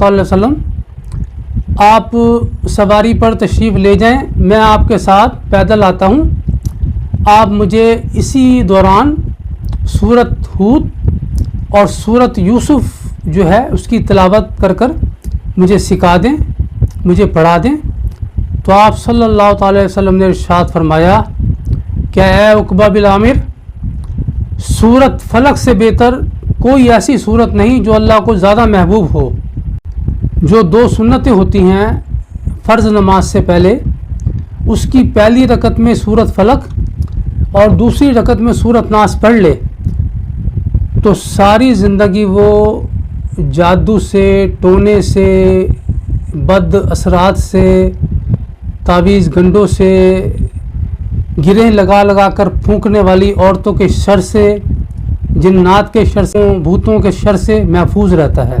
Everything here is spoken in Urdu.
تعالی وسلم آپ سواری پر تشریف لے جائیں، میں آپ کے ساتھ پیدل آتا ہوں، آپ مجھے اسی دوران سورۃ ہود اور سورۃ یوسف جو ہے اس کی تلاوت کر کر مجھے سکھا دیں، مجھے پڑھا دیں۔ تو آپ صلی اللہ تعالی وسلم نے ارشاد فرمایا کہ اے عقبہ بن عامر، سورۃ فلق سے بہتر کوئی ایسی سورت نہیں جو اللہ کو زیادہ محبوب ہو۔ جو 2 سنتیں ہوتی ہیں فرض نماز سے پہلے، اس کی پہلی رکعت میں سورۃ فلق اور دوسری رکعت میں سورۃ ناس پڑھ لے تو ساری زندگی وہ جادو سے، ٹونے سے، بد اثرات سے، تعویذ گنڈوں سے، گرہیں لگا لگا کر پھونکنے والی عورتوں کے شر سے، جنات کے شر سے، بھوتوں کے شر سے محفوظ رہتا ہے۔